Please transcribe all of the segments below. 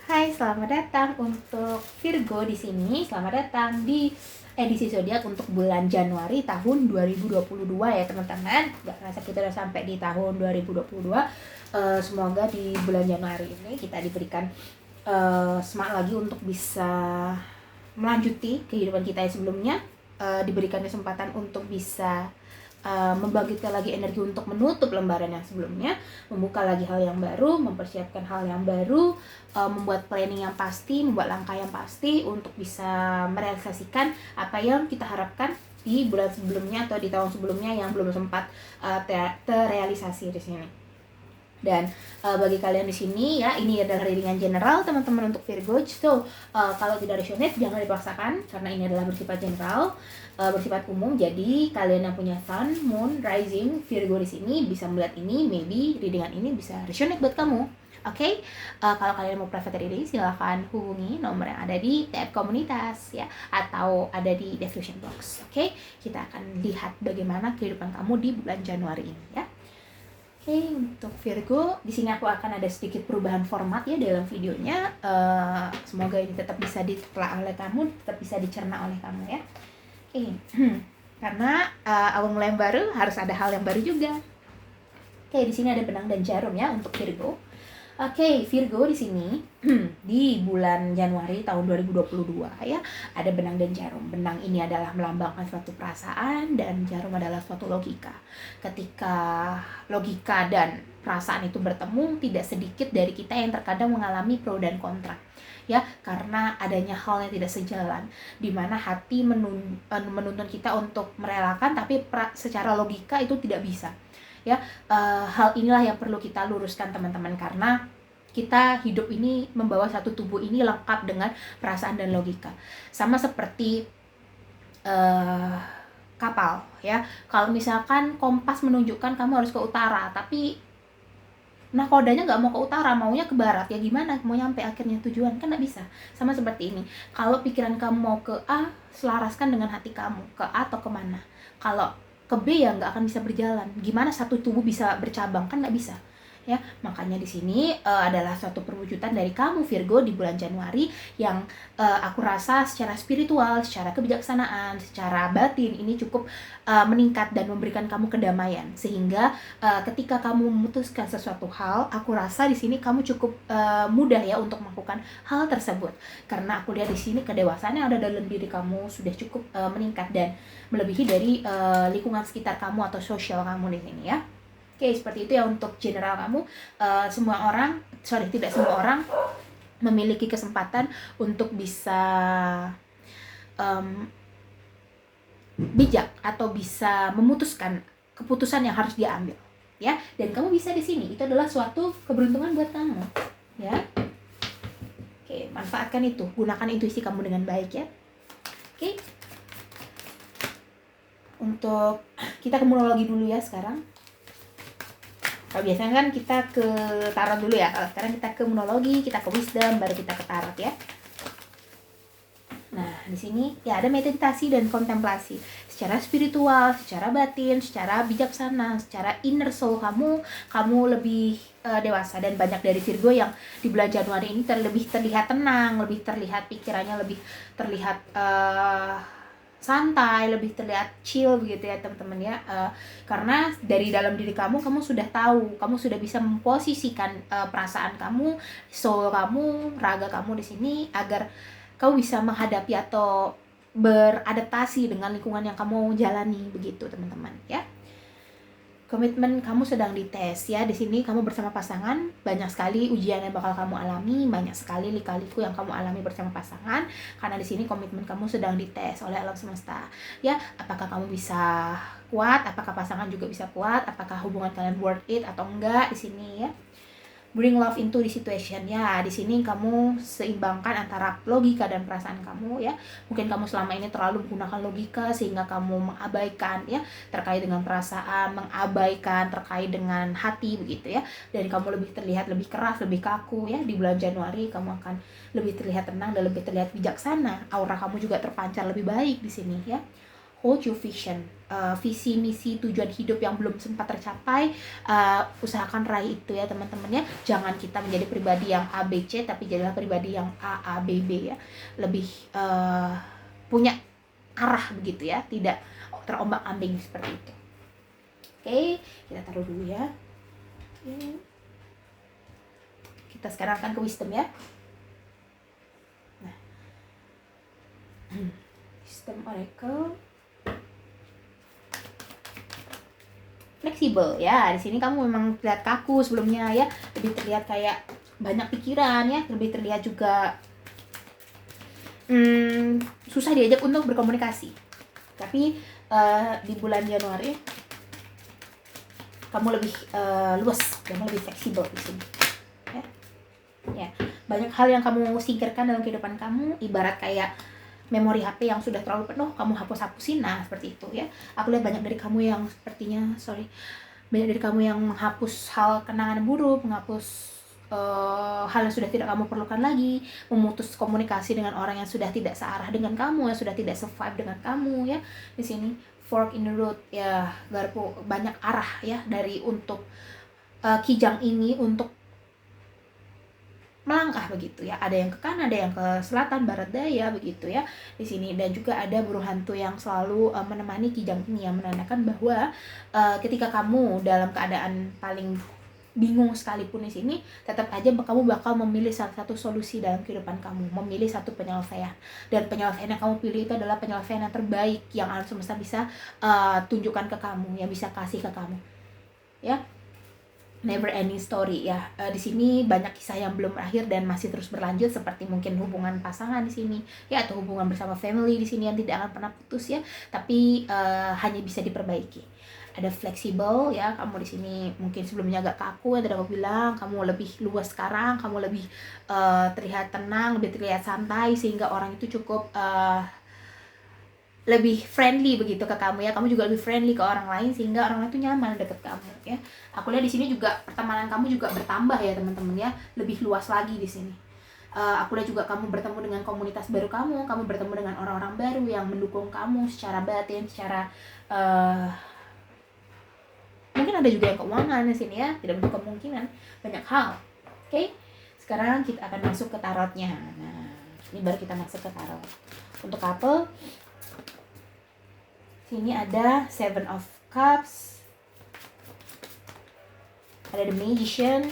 Hai, selamat datang untuk Virgo di sini. Selamat datang di edisi zodiak untuk bulan Januari tahun 2022 ya teman-teman. Gak kerasa kita udah sampai di tahun 2022. Semoga di bulan Januari ini kita diberikan semangat lagi untuk bisa melanjuti kehidupan kita yang sebelumnya. Diberikan kesempatan untuk bisa membangkitkan lagi energi untuk menutup lembaran yang sebelumnya, membuka lagi hal yang baru, mempersiapkan hal yang baru, membuat planning yang pasti, membuat langkah yang pasti untuk bisa merealisasikan apa yang kita harapkan di bulan sebelumnya atau di tahun sebelumnya yang belum sempat terrealisasi di sini. Dan bagi kalian di sini ya, ini adalah readingan general teman-teman untuk Virgo. So kalau tidak resonate jangan dipaksakan karena ini adalah bersifat general, bersifat umum. Jadi kalian yang punya Sun, Moon, Rising Virgo di sini bisa melihat ini, maybe readingan ini bisa resonate buat kamu. Oke, kalau kalian mau private reading silahkan hubungi nomor yang ada di tab komunitas ya, atau ada di description box. Oke, kita akan lihat bagaimana kehidupan kamu di bulan Januari ini ya. Oke, untuk Virgo, di sini aku akan ada sedikit perubahan format ya dalam videonya. Semoga ini tetap bisa ditelah oleh kamu, tetap bisa dicerna oleh kamu ya. Oke, karena awal mulai yang baru harus ada hal yang baru juga. Oke, di sini ada benang dan jarum ya untuk Virgo. Oke, Virgo di sini di bulan Januari tahun 2022 ya, ada benang dan jarum. Benang ini adalah melambangkan suatu perasaan dan jarum adalah suatu logika. Ketika logika dan perasaan itu bertemu, tidak sedikit dari kita yang terkadang mengalami pro dan kontra. Ya, karena adanya hal yang tidak sejalan, di mana hati menuntun kita untuk merelakan, tapi secara logika itu tidak bisa. Ya, hal inilah yang perlu kita luruskan teman-teman, karena kita hidup ini membawa satu tubuh ini lengkap dengan perasaan dan logika. Sama seperti kapal ya. Kalau misalkan kompas menunjukkan kamu harus ke utara, tapi kodanya nggak mau ke utara, maunya ke barat, ya gimana mau nyampe akhirnya tujuan? Kan nggak bisa. Sama seperti ini, kalau pikiran kamu mau ke A, selaraskan dengan hati kamu ke A atau kemana. Kalau ke B ya nggak akan bisa berjalan. Gimana satu tubuh bisa bercabang? Kan nggak bisa ya. Makanya di sini adalah suatu perwujudan dari kamu Virgo di bulan Januari yang aku rasa secara spiritual, secara kebijaksanaan, secara batin ini cukup meningkat dan memberikan kamu kedamaian, sehingga ketika kamu memutuskan sesuatu hal, aku rasa di sini kamu cukup mudah ya untuk melakukan hal tersebut, karena aku lihat di sini kedewasaan yang ada dalam diri kamu sudah cukup meningkat dan melebihi dari lingkungan sekitar kamu atau sosial kamu di sini ya. Oke, seperti itu ya untuk general kamu. Tidak semua orang memiliki kesempatan untuk bisa bijak atau bisa memutuskan keputusan yang harus dia ambil ya. Dan kamu bisa di sini, itu adalah suatu keberuntungan buat kamu ya. Oke, manfaatkan itu, gunakan intuisi kamu dengan baik ya. Oke, untuk kita ke monologi dulu ya sekarang. Kalau biasanya kan kita ke tarot dulu ya. Kalau sekarang kita ke monologi, kita ke wisdom, baru kita ke tarot ya. Nah, di sini ya ada meditasi dan kontemplasi secara spiritual, secara batin, secara bijaksana, secara inner soul kamu lebih dewasa. Dan banyak dari Virgo yang di bulan Januari ini lebih terlihat tenang, lebih terlihat pikirannya lebih terlihat santai, lebih terlihat chill begitu ya teman-teman ya. Karena dari dalam diri kamu sudah tahu, kamu sudah bisa memposisikan perasaan kamu, soul kamu, raga kamu di sini agar kamu bisa menghadapi atau beradaptasi dengan lingkungan yang kamu jalani begitu teman-teman ya. Komitmen kamu sedang dites ya. Di sini kamu bersama pasangan, banyak sekali ujian yang bakal kamu alami, banyak sekali lika-liku yang kamu alami bersama pasangan, karena di sini komitmen kamu sedang dites oleh alam semesta ya. Apakah kamu bisa kuat, apakah pasangan juga bisa kuat, apakah hubungan kalian worth it atau enggak di sini ya. Bring love into the situation ya. Di sini kamu seimbangkan antara logika dan perasaan kamu ya. Mungkin kamu selama ini terlalu menggunakan logika sehingga kamu mengabaikan ya terkait dengan perasaan, mengabaikan terkait dengan hati begitu ya. Dan kamu lebih terlihat lebih keras, lebih kaku ya. Di bulan Januari kamu akan lebih terlihat tenang dan lebih terlihat bijaksana. Aura kamu juga terpancar lebih baik di sini ya. hold your vision, visi misi tujuan hidup yang belum sempat tercapai, usahakan raih itu ya teman-teman ya. Jangan kita menjadi pribadi yang ABC, tapi jadilah pribadi yang AABB ya, lebih punya arah begitu ya, tidak terombang-ambing seperti itu. Oke, kita taruh dulu ya. Kita sekarang akan ke wisdom ya. Nah, wisdom oracle. Fleksibel ya, di sini kamu memang terlihat kaku sebelumnya ya, lebih terlihat kayak banyak pikiran ya, lebih terlihat juga susah diajak untuk berkomunikasi. Tapi di bulan Januari kamu lebih luas, kamu lebih fleksibel di sini. Ya, banyak hal yang kamu singkirkan dalam kehidupan kamu, ibarat kayak memori HP yang sudah terlalu penuh, kamu hapus-hapusin, nah seperti itu ya. Aku lihat banyak dari kamu yang sepertinya, banyak dari kamu yang menghapus hal kenangan buruk, menghapus hal yang sudah tidak kamu perlukan lagi, memutus komunikasi dengan orang yang sudah tidak searah dengan kamu, yang sudah tidak se-vibe dengan kamu ya. Di sini fork in the road ya, garpu banyak arah ya, dari untuk kijang ini untuk melangkah begitu ya. Ada yang ke kanan, ada yang ke selatan, barat, daya begitu ya di sini. Dan juga ada burung hantu yang selalu menemani kijang ini, yang menandakan bahwa ketika kamu dalam keadaan paling bingung sekalipun di sini, tetap aja kamu bakal memilih salah satu solusi dalam kehidupan kamu, memilih satu penyelesaian. Dan penyelesaian yang kamu pilih itu adalah penyelesaian yang terbaik yang alam semesta bisa tunjukkan ke kamu, yang bisa kasih ke kamu. Ya. Never ending story ya. Di sini banyak kisah yang belum berakhir dan masih terus berlanjut, seperti mungkin hubungan pasangan di sini ya, atau hubungan bersama family di sini yang tidak akan pernah putus ya, tapi hanya bisa diperbaiki. Ada fleksibel ya, kamu di sini mungkin sebelumnya agak kaku yang tadi aku bilang, kamu lebih luas sekarang, kamu lebih terlihat tenang, lebih terlihat santai, sehingga orang itu cukup lebih friendly begitu ke kamu ya. Kamu juga lebih friendly ke orang lain, sehingga orang lain itu nyaman deket kamu ya. Aku lihat di sini juga pertemanan kamu juga bertambah ya teman-teman ya, lebih luas lagi di sini. Aku lihat juga kamu bertemu dengan komunitas baru kamu bertemu dengan orang-orang baru yang mendukung kamu secara batin, secara mungkin ada juga yang keuangan di sini ya, tidak menutup kemungkinan banyak hal. Oke, sekarang kita akan masuk ke tarotnya. Nah, ini baru kita masuk ke tarot. Untuk couple, sini ada Seven of Cups, ada The Magician,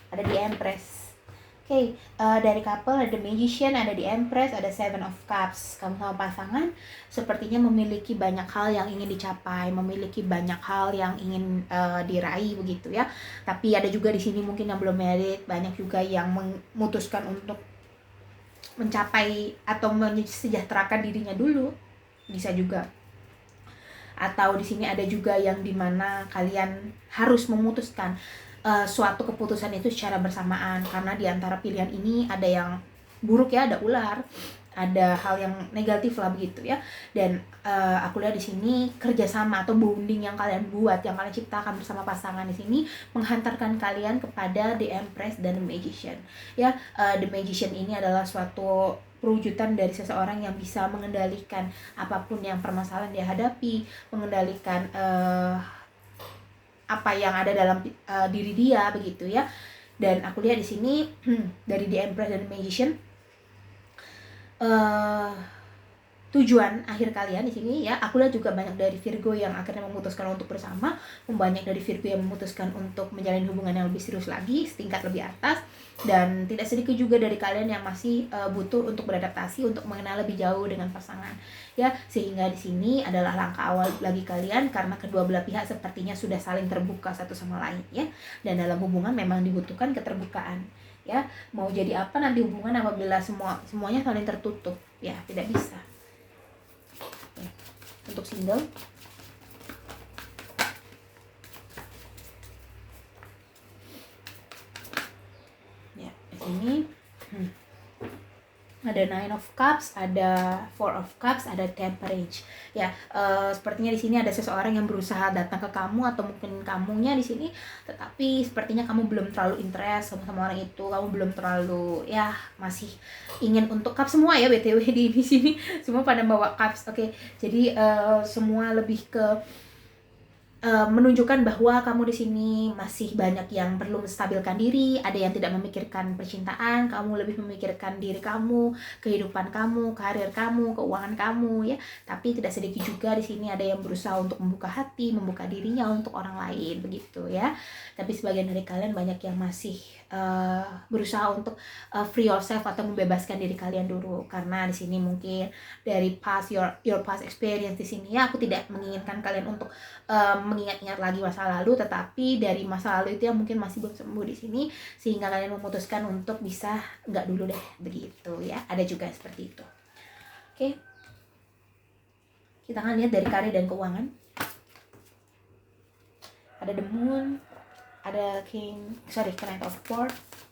ada The Empress. Oke, dari couple ada The Magician, ada The Empress, ada Seven of Cups. Kamu sama pasangan sepertinya memiliki banyak hal yang ingin dicapai, memiliki banyak hal yang ingin diraih begitu ya. Tapi ada juga di sini mungkin yang belum married, banyak juga yang memutuskan untuk mencapai atau mensejahterakan dirinya dulu, bisa juga. Atau di sini ada juga yang dimana kalian harus memutuskan suatu keputusan itu secara bersamaan, karena di antara pilihan ini ada yang buruk ya, ada ular, ada hal yang negatif lah begitu ya. Dan aku lihat di sini kerjasama atau bonding yang kalian buat, yang kalian ciptakan bersama pasangan di sini menghantarkan kalian kepada The Empress dan The Magician ya. The Magician ini adalah suatu perwujudan dari seseorang yang bisa mengendalikan apapun yang permasalahan dia hadapi, mengendalikan apa yang ada dalam diri dia begitu ya. Dan aku lihat di sini dari The Empress dan The Magician, tujuan akhir kalian di sini ya. Aku lihat juga banyak dari Virgo yang akhirnya memutuskan untuk bersama, banyak dari Virgo yang memutuskan untuk menjalin hubungan yang lebih serius lagi, setingkat lebih atas, dan tidak sedikit juga dari kalian yang masih butuh untuk beradaptasi, untuk mengenal lebih jauh dengan pasangan ya. Sehingga di sini adalah langkah awal bagi kalian, karena kedua belah pihak sepertinya sudah saling terbuka satu sama lain ya. Dan dalam hubungan memang dibutuhkan keterbukaan ya. Mau jadi apa nanti hubungan apabila semuanya saling tertutup ya, tidak bisa. Untuk single, ya di sini ada Nine of Cups, ada Four of Cups, ada Temperance. Ya, sepertinya di sini ada seseorang yang berusaha datang ke kamu atau mungkin kamunya di sini, tetapi sepertinya kamu belum terlalu interest sama orang itu. Kamu belum terlalu ya masih ingin untuk cup semua ya BTW di sini semua pada bawa cups. Oke. Jadi semua lebih ke menunjukkan bahwa kamu di sini masih banyak yang perlu menstabilkan diri, ada yang tidak memikirkan percintaan, kamu lebih memikirkan diri kamu, kehidupan kamu, karir kamu, keuangan kamu ya. Tapi tidak sedikit juga di sini ada yang berusaha untuk membuka hati, membuka dirinya untuk orang lain begitu ya. Tapi sebagian dari kalian banyak yang masih berusaha untuk free yourself atau membebaskan diri kalian dulu, karena di sini mungkin dari past your past experience di sini ya, aku tidak menginginkan kalian untuk mengingat-ingat lagi masa lalu, tetapi dari masa lalu itu yang mungkin masih belum sembuh di sini sehingga kalian memutuskan untuk bisa nggak dulu deh begitu ya. Ada juga seperti itu. Oke, kita akan lihat dari karir dan keuangan. Ada the moon, ada Knight of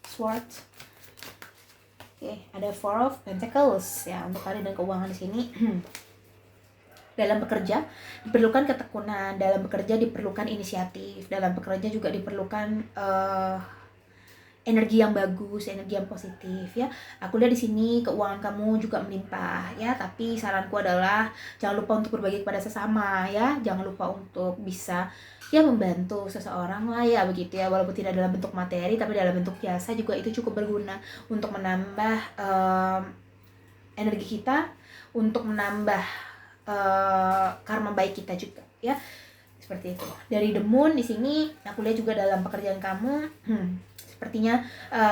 Swords. Oke, ada Four of Pentacles ya untuk karir dan keuangan di sini. Dalam bekerja diperlukan ketekunan, dalam bekerja diperlukan inisiatif, dalam bekerja juga diperlukan energi yang bagus, energi yang positif ya. Aku lihat di sini keuangan kamu juga melimpah ya, tapi saranku adalah jangan lupa untuk berbagi kepada sesama ya, jangan lupa untuk bisa ya membantu seseorang lah ya begitu ya, walaupun tidak dalam bentuk materi tapi dalam bentuk jasa juga itu cukup berguna untuk menambah energi kita, untuk menambah karma baik kita juga ya, seperti itu. Dari the moon di sini aku lihat juga dalam pekerjaan kamu sepertinya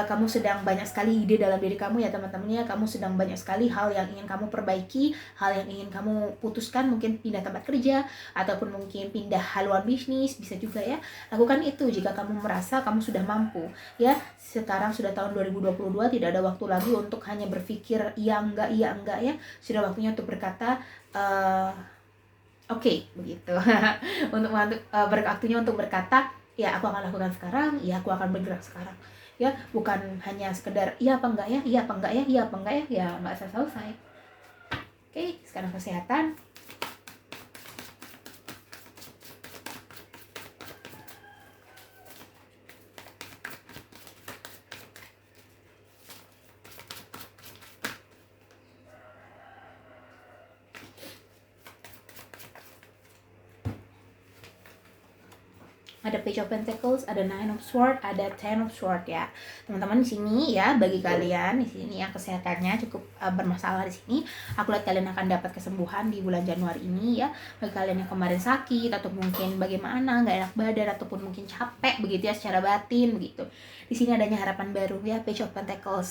kamu sedang banyak sekali ide dalam diri kamu ya teman-teman ya. Kamu sedang banyak sekali hal yang ingin kamu perbaiki, hal yang ingin kamu putuskan, mungkin pindah tempat kerja ataupun mungkin pindah haluan bisnis, bisa juga ya. Lakukan itu jika kamu merasa kamu sudah mampu ya. Sekarang sudah tahun 2022, tidak ada waktu lagi untuk hanya berpikir iya enggak ya. Sudah waktunya untuk berkata oke, begitu. Untuk waktunya untuk berkata ya aku akan lakukan sekarang, ya aku akan bergerak sekarang ya, bukan hanya sekedar iya apa enggak ya, iya apa enggak ya, iya apa enggak ya, ya enggak selesai. Oke, sekarang kesehatan. Ada Page of Pentacles, ada Nine of Swords, ada Ten of Swords ya. Teman-teman di sini ya, bagi kalian di sini yang kesehatannya cukup bermasalah di sini, aku lihat kalian akan dapat kesembuhan di bulan Januari ini ya. Bagi kalian yang kemarin sakit atau mungkin bagaimana nggak enak badan ataupun mungkin capek begitu ya secara batin begitu. Di sini adanya harapan baru ya, Page of Pentacles,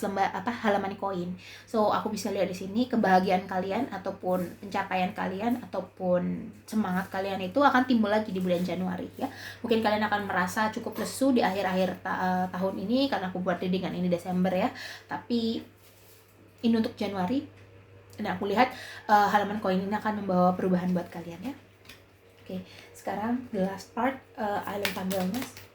halaman koin. So, aku bisa lihat di sini kebahagiaan kalian ataupun pencapaian kalian ataupun semangat kalian itu akan timbul lagi di bulan Januari ya. Mungkin kalian akan merasa cukup lesu di akhir-akhir tahun ini karena aku buat readingan ini Desember ya, tapi ini untuk Januari dan aku lihat halaman koin ini akan membawa perubahan buat kalian ya. Oke, sekarang the last part, Island Tanggalnas.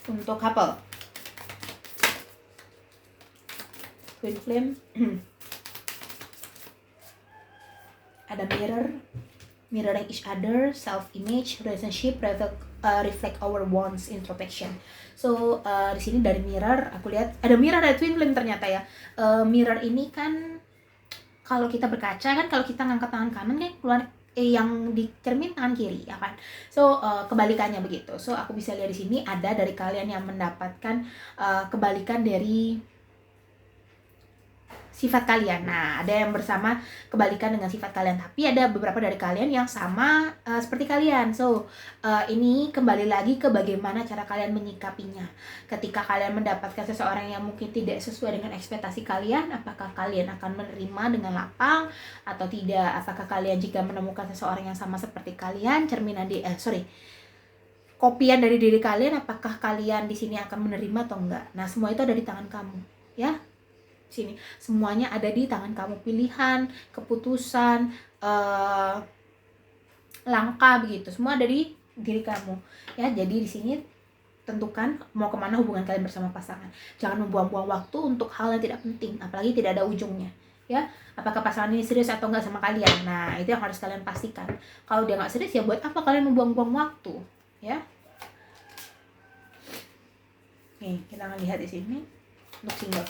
Untuk couple, Twin Flame. Ada mirroring each other, self image, relationship, reflect our wants, introspection. So di sini dari mirror aku lihat ada mirror, ada twin flame ternyata ya. Mirror ini kan kalau kita berkaca kan, kalau kita ngangkat tangan kanan kan keluar yang di cermin tangan kiri ya kan. So kebalikannya begitu. So aku bisa lihat di sini ada dari kalian yang mendapatkan kebalikan dari sifat kalian. Nah, ada yang bersama kebalikan dengan sifat kalian, tapi ada beberapa dari kalian yang sama seperti kalian. So, ini kembali lagi ke bagaimana cara kalian menyikapinya. Ketika kalian mendapatkan seseorang yang mungkin tidak sesuai dengan ekspektasi kalian, apakah kalian akan menerima dengan lapang atau tidak? Apakah kalian jika menemukan seseorang yang sama seperti kalian, kopian dari diri kalian, apakah kalian di sini akan menerima atau enggak? Nah, semua itu ada di tangan kamu, ya. Sini semuanya ada di tangan kamu, pilihan, keputusan, langkah begitu semua ada di diri kamu ya. Jadi di sini tentukan mau kemana hubungan kalian bersama pasangan. Jangan membuang-buang waktu untuk hal yang tidak penting, apalagi tidak ada ujungnya. Ya, apakah pasangan ini serius atau enggak sama kalian? Nah, itu yang harus kalian pastikan. Kalau dia nggak serius, ya buat apa kalian membuang-buang waktu? Ya. Nih, kita akan lihat di sini untuk single.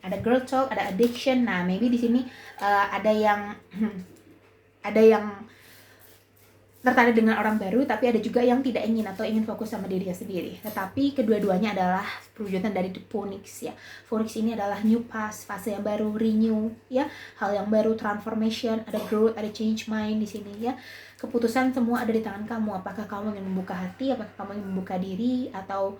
Ada girl talk, ada addiction. Nah, maybe di sini ada yang ada yang tertarik dengan orang baru, tapi ada juga yang tidak ingin atau ingin fokus sama dirinya sendiri. Tetapi kedua-duanya adalah perwujudan dari the Phoenix ya. Phoenix ini adalah new path, fase yang baru, renew ya, hal yang baru, transformation, ada growth, ada change mind di sini ya. Keputusan semua ada di tangan kamu. Apakah kamu ingin membuka hati, apakah kamu ingin membuka diri, atau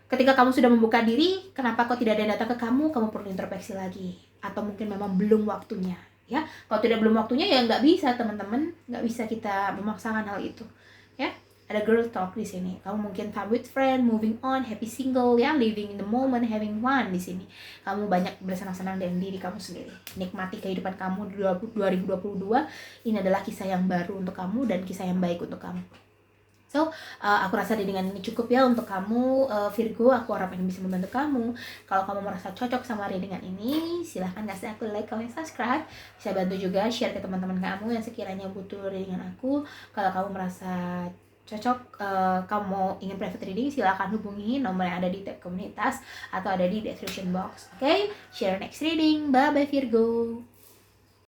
ketika kamu sudah membuka diri, kenapa kok tidak ada yang datang ke kamu? Kamu perlu introspeksi lagi, atau mungkin memang belum waktunya. Ya, kalau tidak belum waktunya ya nggak bisa teman-teman, nggak bisa kita memaksakan hal itu. Ya, ada girl talk di sini. Kamu mungkin time with friend, moving on, happy single, ya, living in the moment, having fun di sini. Kamu banyak bersenang-senang dengan diri kamu sendiri. Nikmati kehidupan kamu di 2022. Ini adalah kisah yang baru untuk kamu dan kisah yang baik untuk kamu. So, aku rasa dengan ini cukup ya untuk kamu Virgo. Aku harap ini bisa membantu kamu. Kalau kamu merasa cocok sama readingan ini, silahkan kasih aku like, comment, subscribe. Bisa bantu juga share ke teman-teman kamu yang sekiranya butuh readingan aku. Kalau kamu merasa cocok, kamu ingin private reading, silahkan hubungi nomor yang ada di tab komunitas atau ada di description box. Oke, share next reading. Bye bye Virgo.